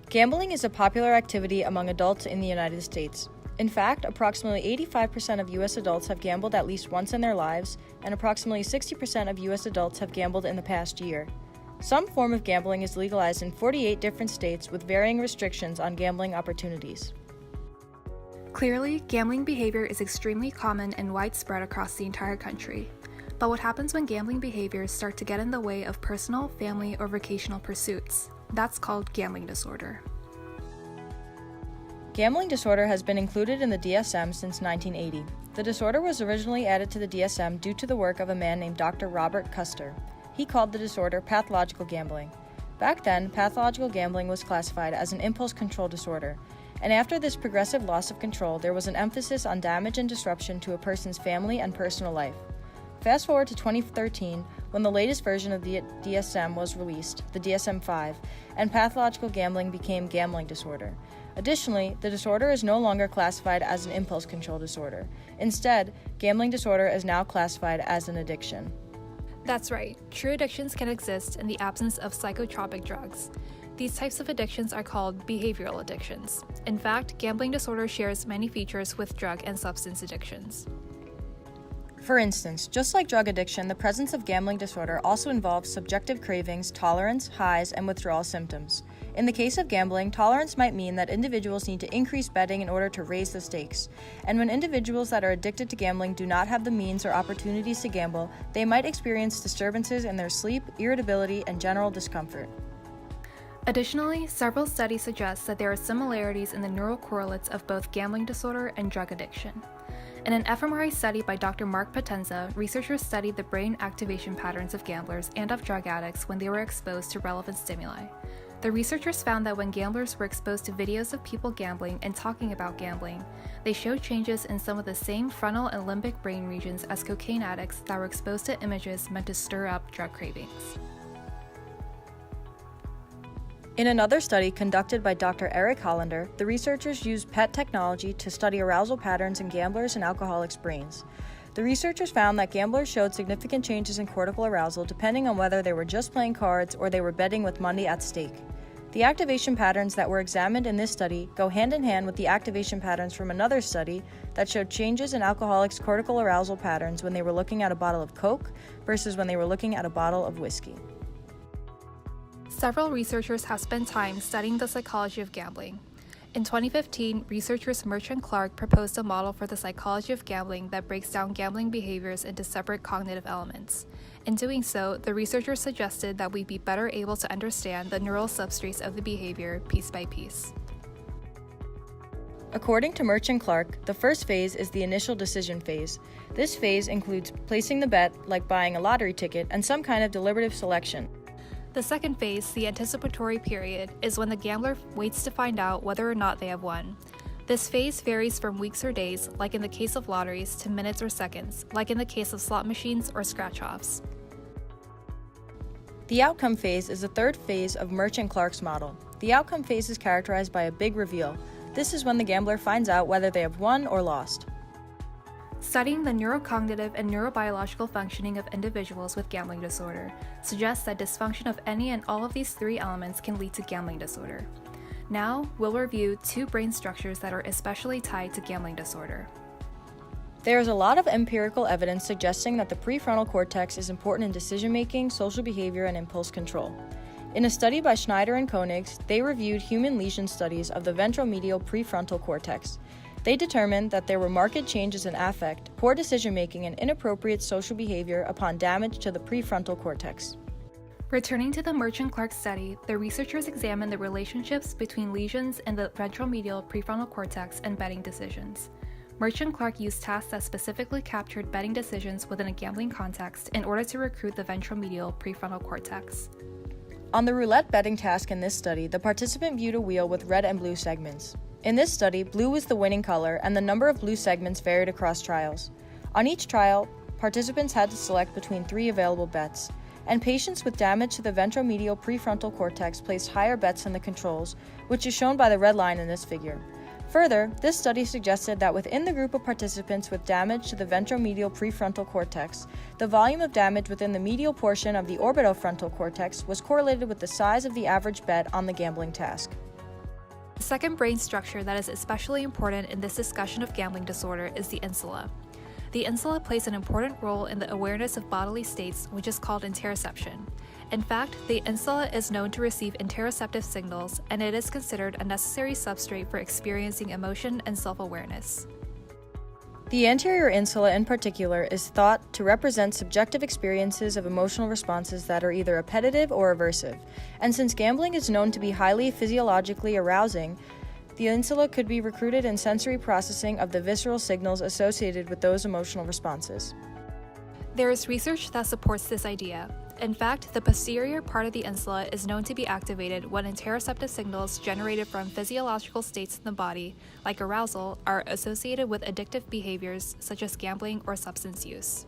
Gambling is a popular activity among adults in the United States. In fact, approximately 85% of U.S. adults have gambled at least once in their lives, and approximately 60% of U.S. adults have gambled in the past year. Some form of gambling is legalized in 48 different states with varying restrictions on gambling opportunities. Clearly, gambling behavior is extremely common and widespread across the entire country. But what happens when gambling behaviors start to get in the way of personal, family, or vocational pursuits? That's called gambling disorder. Gambling disorder has been included in the DSM since 1980. The disorder was originally added to the DSM due to the work of a man named Dr. Robert Custer. He called the disorder pathological gambling. Back then, pathological gambling was classified as an impulse control disorder, and after this progressive loss of control, there was an emphasis on damage and disruption to a person's family and personal life. Fast forward to 2013, when the latest version of the DSM was released, the DSM-5, and pathological gambling became gambling disorder. Additionally, the disorder is no longer classified as an impulse control disorder. Instead, gambling disorder is now classified as an addiction. That's right, true addictions can exist in the absence of psychotropic drugs. These types of addictions are called behavioral addictions. In fact, gambling disorder shares many features with drug and substance addictions. For instance, just like drug addiction, the presence of gambling disorder also involves subjective cravings, tolerance, highs, and withdrawal symptoms. In the case of gambling, tolerance might mean that individuals need to increase betting in order to raise the stakes. And when individuals that are addicted to gambling do not have the means or opportunities to gamble, they might experience disturbances in their sleep, irritability, and general discomfort. Additionally, several studies suggest that there are similarities in the neural correlates of both gambling disorder and drug addiction. In an fMRI study by Dr. Mark Potenza, researchers studied the brain activation patterns of gamblers and of drug addicts when they were exposed to relevant stimuli. The researchers found that when gamblers were exposed to videos of people gambling and talking about gambling, they showed changes in some of the same frontal and limbic brain regions as cocaine addicts that were exposed to images meant to stir up drug cravings. In another study conducted by Dr. Eric Hollander, the researchers used PET technology to study arousal patterns in gamblers' and alcoholics' brains. The researchers found that gamblers showed significant changes in cortical arousal depending on whether they were just playing cards or they were betting with money at stake. The activation patterns that were examined in this study go hand in hand with the activation patterns from another study that showed changes in alcoholics' cortical arousal patterns when they were looking at a bottle of Coke versus when they were looking at a bottle of whiskey. Several researchers have spent time studying the psychology of gambling. In 2015, researchers Murch and Clark proposed a model for the psychology of gambling that breaks down gambling behaviors into separate cognitive elements. In doing so, the researchers suggested that we'd be better able to understand the neural substrates of the behavior piece by piece. According to Murch and Clark, the first phase is the initial decision phase. This phase includes placing the bet, like buying a lottery ticket, and some kind of deliberative selection. The second phase, the anticipatory period, is when the gambler waits to find out whether or not they have won. This phase varies from weeks or days, like in the case of lotteries, to minutes or seconds, like in the case of slot machines or scratch-offs. The outcome phase is the third phase of Murch and Clark's model. The outcome phase is characterized by a big reveal. This is when the gambler finds out whether they have won or lost. Studying the neurocognitive and neurobiological functioning of individuals with gambling disorder suggests that dysfunction of any and all of these three elements can lead to gambling disorder. Now, we'll review two brain structures that are especially tied to gambling disorder. There is a lot of empirical evidence suggesting that the prefrontal cortex is important in decision-making, social behavior, and impulse control. In a study by Schneider and Koenig, they reviewed human lesion studies of the ventromedial prefrontal cortex. They determined that there were marked changes in affect, poor decision-making, and inappropriate social behavior upon damage to the prefrontal cortex. Returning to the Murch and Clark study, the researchers examined the relationships between lesions in the ventromedial prefrontal cortex and betting decisions. Murch and Clark used tasks that specifically captured betting decisions within a gambling context in order to recruit the ventromedial prefrontal cortex. On the roulette betting task in this study, the participant viewed a wheel with red and blue segments. In this study, blue was the winning color, and the number of blue segments varied across trials. On each trial, participants had to select between 3 available bets, and patients with damage to the ventromedial prefrontal cortex placed higher bets than the controls, which is shown by the red line in this figure. Further, this study suggested that within the group of participants with damage to the ventromedial prefrontal cortex, the volume of damage within the medial portion of the orbitofrontal cortex was correlated with the size of the average bet on the gambling task. The second brain structure that is especially important in this discussion of gambling disorder is the insula. The insula plays an important role in the awareness of bodily states, which is called interoception. In fact, the insula is known to receive interoceptive signals, and it is considered a necessary substrate for experiencing emotion and self-awareness. The anterior insula in particular is thought to represent subjective experiences of emotional responses that are either appetitive or aversive, and since gambling is known to be highly physiologically arousing, the insula could be recruited in sensory processing of the visceral signals associated with those emotional responses. There is research that supports this idea. In fact, the posterior part of the insula is known to be activated when interoceptive signals generated from physiological states in the body, like arousal, are associated with addictive behaviors such as gambling or substance use.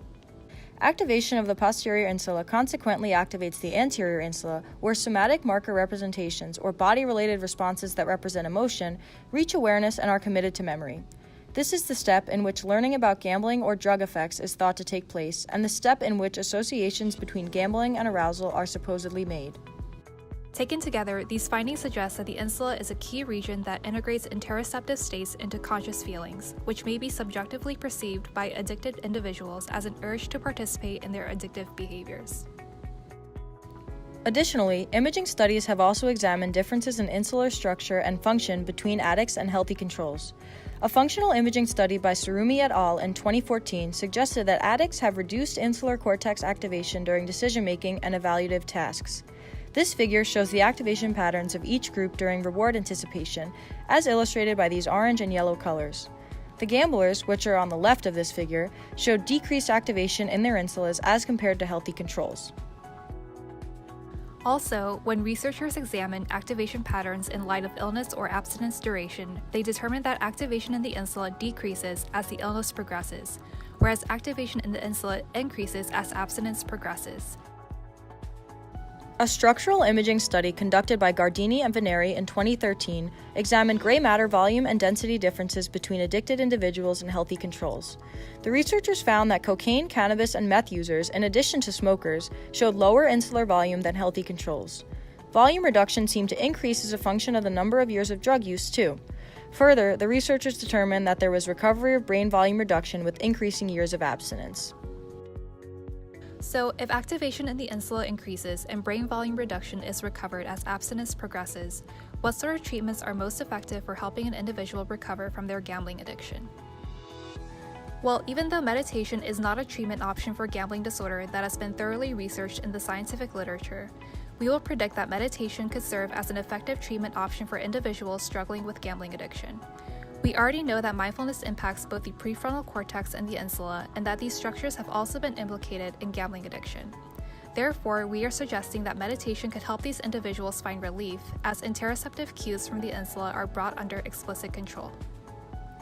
Activation of the posterior insula consequently activates the anterior insula, where somatic marker representations, or body-related responses that represent emotion, reach awareness and are committed to memory. This is the step in which learning about gambling or drug effects is thought to take place, and the step in which associations between gambling and arousal are supposedly made. Taken together, these findings suggest that the insula is a key region that integrates interoceptive states into conscious feelings, which may be subjectively perceived by addicted individuals as an urge to participate in their addictive behaviors. Additionally, imaging studies have also examined differences in insular structure and function between addicts and healthy controls. A functional imaging study by Surumi et al. In 2014 suggested that addicts have reduced insular cortex activation during decision-making and evaluative tasks. This figure shows the activation patterns of each group during reward anticipation, as illustrated by these orange and yellow colors. The gamblers, which are on the left of this figure, showed decreased activation in their insulas as compared to healthy controls. Also, when researchers examined activation patterns in light of illness or abstinence duration, they determined that activation in the insula decreases as the illness progresses, whereas activation in the insula increases as abstinence progresses. A structural imaging study conducted by Gardini and Veneri in 2013 examined gray matter volume and density differences between addicted individuals and healthy controls. The researchers found that cocaine, cannabis, and meth users, in addition to smokers, showed lower insular volume than healthy controls. Volume reduction seemed to increase as a function of the number of years of drug use, too. Further, the researchers determined that there was recovery of brain volume reduction with increasing years of abstinence. So, if activation in the insula increases and brain volume reduction is recovered as abstinence progresses, what sort of treatments are most effective for helping an individual recover from their gambling addiction? Well, even though meditation is not a treatment option for gambling disorder that has been thoroughly researched in the scientific literature, we will predict that meditation could serve as an effective treatment option for individuals struggling with gambling addiction. We already know that mindfulness impacts both the prefrontal cortex and the insula, and that these structures have also been implicated in gambling addiction. Therefore, we are suggesting that meditation could help these individuals find relief, as interoceptive cues from the insula are brought under explicit control.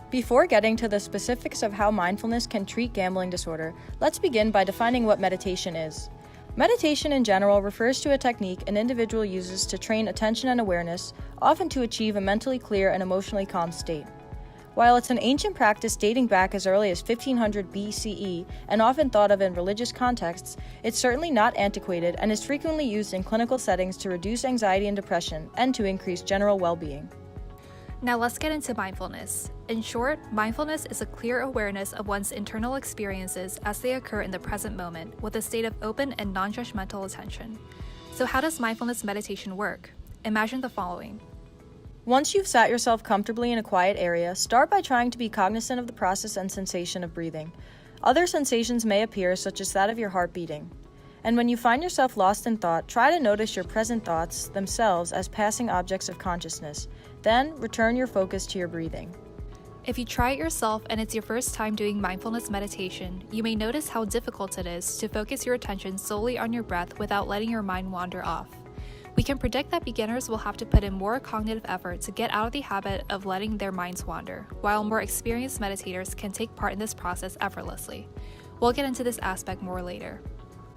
Before getting to the specifics of how mindfulness can treat gambling disorder, let's begin by defining what meditation is. Meditation in general refers to a technique an individual uses to train attention and awareness, often to achieve a mentally clear and emotionally calm state. While it's an ancient practice dating back as early as 1500 BCE and often thought of in religious contexts, it's certainly not antiquated and is frequently used in clinical settings to reduce anxiety and depression and to increase general well-being. Now let's get into mindfulness. In short, mindfulness is a clear awareness of one's internal experiences as they occur in the present moment, with a state of open and non-judgmental attention. So how does mindfulness meditation work? Imagine the following. Once you've sat yourself comfortably in a quiet area, start by trying to be cognizant of the process and sensation of breathing. Other sensations may appear, such as that of your heart beating. And when you find yourself lost in thought, try to notice your present thoughts themselves as passing objects of consciousness. Then, return your focus to your breathing. If you try it yourself and it's your first time doing mindfulness meditation, you may notice how difficult it is to focus your attention solely on your breath without letting your mind wander off. We can predict that beginners will have to put in more cognitive effort to get out of the habit of letting their minds wander, while more experienced meditators can take part in this process effortlessly. We'll get into this aspect more later.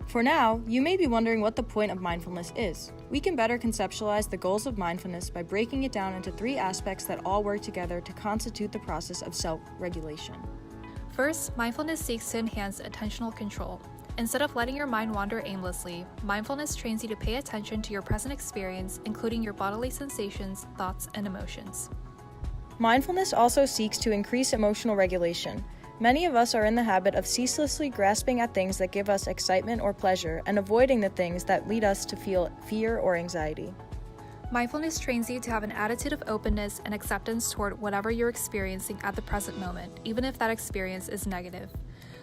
For now, you may be wondering what the point of mindfulness is. We can better conceptualize the goals of mindfulness by breaking it down into 3 aspects that all work together to constitute the process of self-regulation. First, mindfulness seeks to enhance attentional control. Instead of letting your mind wander aimlessly, mindfulness trains you to pay attention to your present experience, including your bodily sensations, thoughts, and emotions. Mindfulness also seeks to increase emotional regulation. Many of us are in the habit of ceaselessly grasping at things that give us excitement or pleasure and avoiding the things that lead us to feel fear or anxiety. Mindfulness trains you to have an attitude of openness and acceptance toward whatever you're experiencing at the present moment, even if that experience is negative.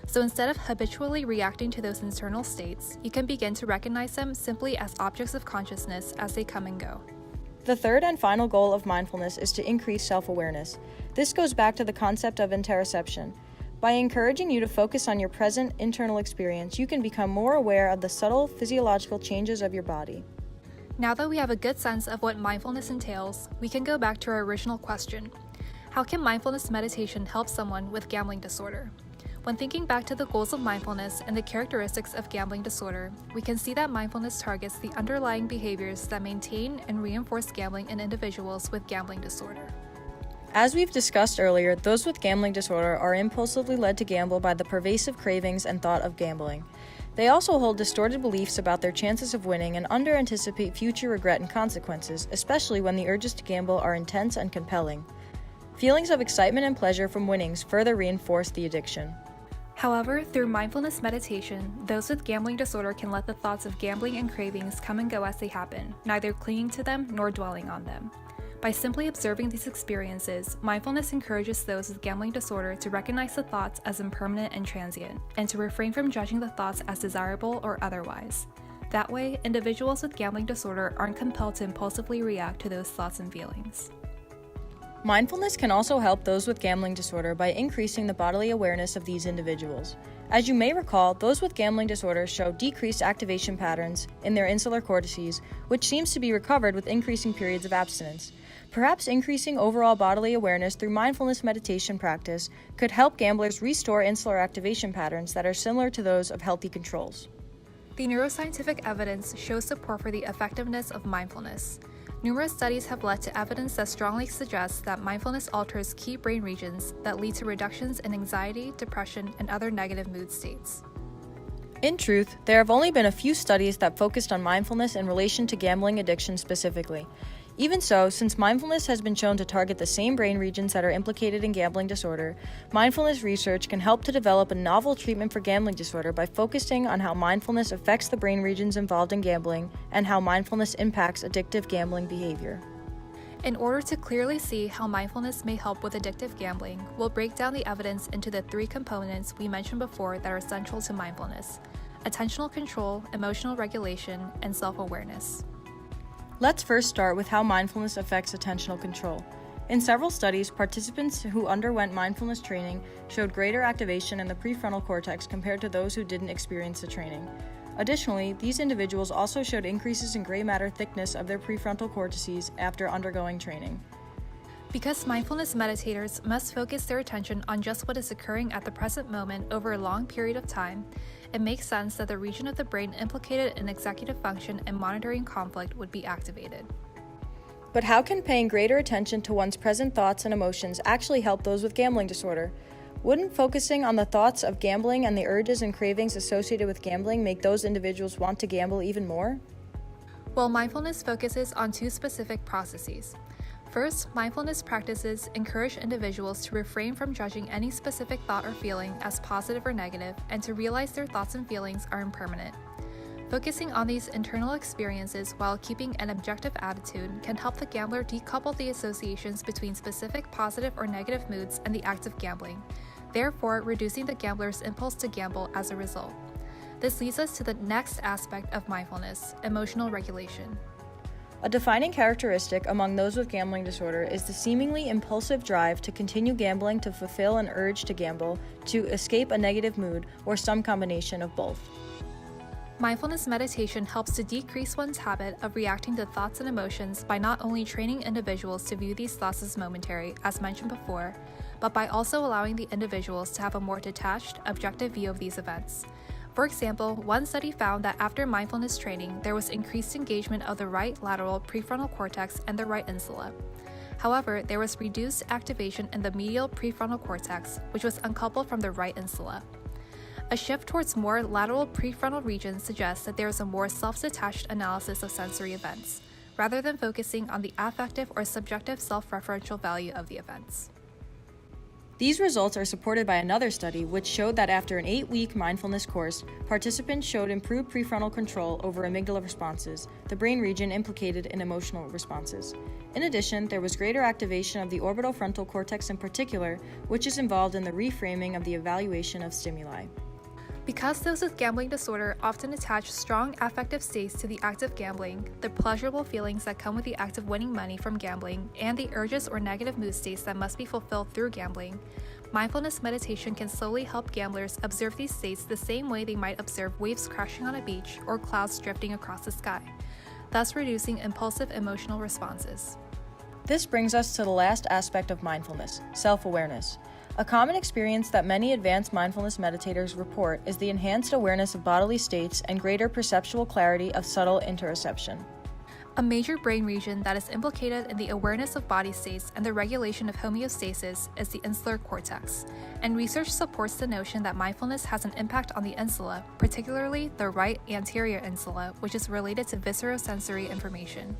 So instead of habitually reacting to those internal states, you can begin to recognize them simply as objects of consciousness as they come and go. The third and final goal of mindfulness is to increase self-awareness. This goes back to the concept of interoception. By encouraging you to focus on your present internal experience, you can become more aware of the subtle physiological changes of your body. Now that we have a good sense of what mindfulness entails, we can go back to our original question. How can mindfulness meditation help someone with gambling disorder? When thinking back to the goals of mindfulness and the characteristics of gambling disorder, we can see that mindfulness targets the underlying behaviors that maintain and reinforce gambling in individuals with gambling disorder. As we've discussed earlier, those with gambling disorder are impulsively led to gamble by the pervasive cravings and thought of gambling. They also hold distorted beliefs about their chances of winning and under-anticipate future regret and consequences, especially when the urges to gamble are intense and compelling. Feelings of excitement and pleasure from winnings further reinforce the addiction. However, through mindfulness meditation, those with gambling disorder can let the thoughts of gambling and cravings come and go as they happen, neither clinging to them nor dwelling on them. By simply observing these experiences, mindfulness encourages those with gambling disorder to recognize the thoughts as impermanent and transient, and to refrain from judging the thoughts as desirable or otherwise. That way, individuals with gambling disorder aren't compelled to impulsively react to those thoughts and feelings. Mindfulness can also help those with gambling disorder by increasing the bodily awareness of these individuals. As you may recall, those with gambling disorder show decreased activation patterns in their insular cortices, which seems to be recovered with increasing periods of abstinence. Perhaps increasing overall bodily awareness through mindfulness meditation practice could help gamblers restore insular activation patterns that are similar to those of healthy controls. The neuroscientific evidence shows support for the effectiveness of mindfulness. Numerous studies have led to evidence that strongly suggests that mindfulness alters key brain regions that lead to reductions in anxiety, depression, and other negative mood states. In truth, there have only been a few studies that focused on mindfulness in relation to gambling addiction specifically. Even so, since mindfulness has been shown to target the same brain regions that are implicated in gambling disorder, mindfulness research can help to develop a novel treatment for gambling disorder by focusing on how mindfulness affects the brain regions involved in gambling and how mindfulness impacts addictive gambling behavior. In order to clearly see how mindfulness may help with addictive gambling, we'll break down the evidence into the three components we mentioned before that are central to mindfulness: attentional control, emotional regulation, and self-awareness. Let's first start with how mindfulness affects attentional control. In several studies, participants who underwent mindfulness training showed greater activation in the prefrontal cortex compared to those who didn't experience the training. Additionally, these individuals also showed increases in gray matter thickness of their prefrontal cortices after undergoing training. Because mindfulness meditators must focus their attention on just what is occurring at the present moment over a long period of time, it makes sense that the region of the brain implicated in executive function and monitoring conflict would be activated. But how can paying greater attention to one's present thoughts and emotions actually help those with gambling disorder? Wouldn't focusing on the thoughts of gambling and the urges and cravings associated with gambling make those individuals want to gamble even more? Well, mindfulness focuses on two specific processes. First, mindfulness practices encourage individuals to refrain from judging any specific thought or feeling as positive or negative and to realize their thoughts and feelings are impermanent. Focusing on these internal experiences while keeping an objective attitude can help the gambler decouple the associations between specific positive or negative moods and the act of gambling, therefore reducing the gambler's impulse to gamble as a result. This leads us to the next aspect of mindfulness: emotional regulation. A defining characteristic among those with gambling disorder is the seemingly impulsive drive to continue gambling to fulfill an urge to gamble, to escape a negative mood, or some combination of both. Mindfulness meditation helps to decrease one's habit of reacting to thoughts and emotions by not only training individuals to view these thoughts as momentary, as mentioned before, but by also allowing the individuals to have a more detached, objective view of these events. For example, one study found that after mindfulness training, there was increased engagement of the right lateral prefrontal cortex and the right insula. However, there was reduced activation in the medial prefrontal cortex, which was uncoupled from the right insula. A shift towards more lateral prefrontal regions suggests that there is a more self-detached analysis of sensory events, rather than focusing on the affective or subjective self-referential value of the events. These results are supported by another study which showed that after an 8-week mindfulness course, participants showed improved prefrontal control over amygdala responses, the brain region implicated in emotional responses. In addition, there was greater activation of the orbital frontal cortex in particular, which is involved in the reframing of the evaluation of stimuli. Because those with gambling disorder often attach strong affective states to the act of gambling, the pleasurable feelings that come with the act of winning money from gambling, and the urges or negative mood states that must be fulfilled through gambling, mindfulness meditation can slowly help gamblers observe these states the same way they might observe waves crashing on a beach or clouds drifting across the sky, thus reducing impulsive emotional responses. This brings us to the last aspect of mindfulness, self-awareness. A common experience that many advanced mindfulness meditators report is the enhanced awareness of bodily states and greater perceptual clarity of subtle interoception. A major brain region that is implicated in the awareness of body states and the regulation of homeostasis is the insular cortex, and research supports the notion that mindfulness has an impact on the insula, particularly the right anterior insula, which is related to viscerosensory information.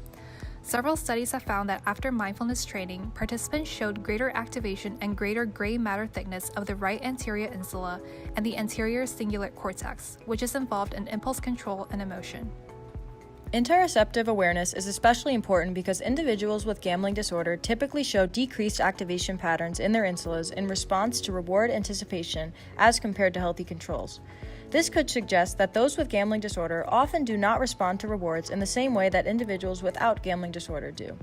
Several studies have found that after mindfulness training, participants showed greater activation and greater gray matter thickness of the right anterior insula and the anterior cingulate cortex, which is involved in impulse control and emotion. Interoceptive awareness is especially important because individuals with gambling disorder typically show decreased activation patterns in their insulas in response to reward anticipation as compared to healthy controls. This could suggest that those with gambling disorder often do not respond to rewards in the same way that individuals without gambling disorder do.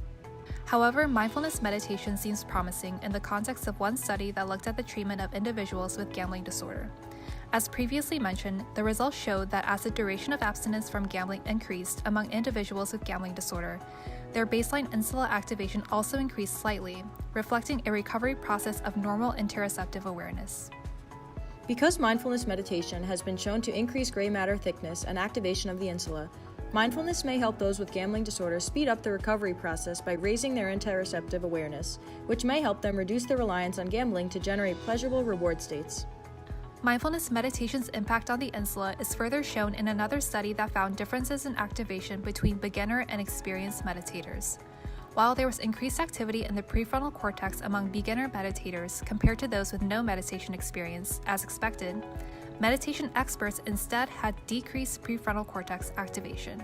However, mindfulness meditation seems promising in the context of one study that looked at the treatment of individuals with gambling disorder. As previously mentioned, the results showed that as the duration of abstinence from gambling increased among individuals with gambling disorder, their baseline insula activation also increased slightly, reflecting a recovery process of normal interoceptive awareness. Because mindfulness meditation has been shown to increase gray matter thickness and activation of the insula, mindfulness may help those with gambling disorder speed up the recovery process by raising their interoceptive awareness, which may help them reduce their reliance on gambling to generate pleasurable reward states. Mindfulness meditation's impact on the insula is further shown in another study that found differences in activation between beginner and experienced meditators. While there was increased activity in the prefrontal cortex among beginner meditators compared to those with no meditation experience, as expected, meditation experts instead had decreased prefrontal cortex activation.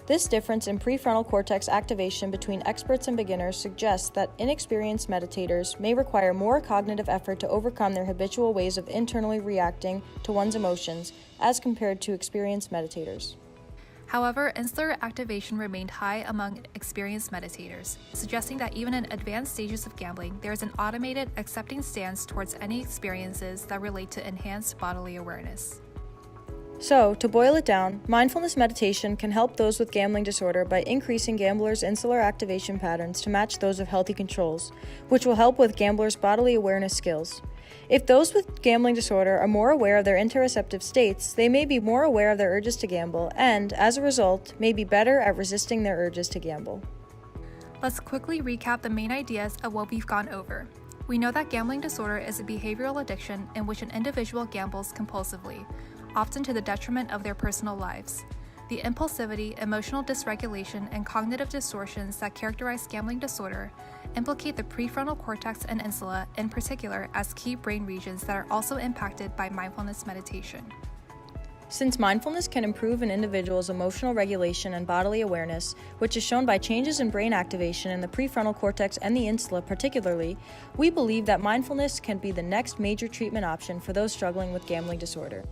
This difference in prefrontal cortex activation between experts and beginners suggests that inexperienced meditators may require more cognitive effort to overcome their habitual ways of internally reacting to one's emotions as compared to experienced meditators. However, insular activation remained high among experienced meditators, suggesting that even in advanced stages of gambling, there is an automated, accepting stance towards any experiences that relate to enhanced bodily awareness. So, to boil it down, mindfulness meditation can help those with gambling disorder by increasing gamblers' insular activation patterns to match those of healthy controls, which will help with gamblers' bodily awareness skills. If those with gambling disorder are more aware of their interoceptive states, they may be more aware of their urges to gamble and, as a result, may be better at resisting their urges to gamble. Let's quickly recap the main ideas of what we've gone over. We know that gambling disorder is a behavioral addiction in which an individual gambles compulsively, often to the detriment of their personal lives. The impulsivity, emotional dysregulation, and cognitive distortions that characterize gambling disorder implicate the prefrontal cortex and insula in particular as key brain regions that are also impacted by mindfulness meditation. Since mindfulness can improve an individual's emotional regulation and bodily awareness, which is shown by changes in brain activation in the prefrontal cortex and the insula particularly, we believe that mindfulness can be the next major treatment option for those struggling with gambling disorder.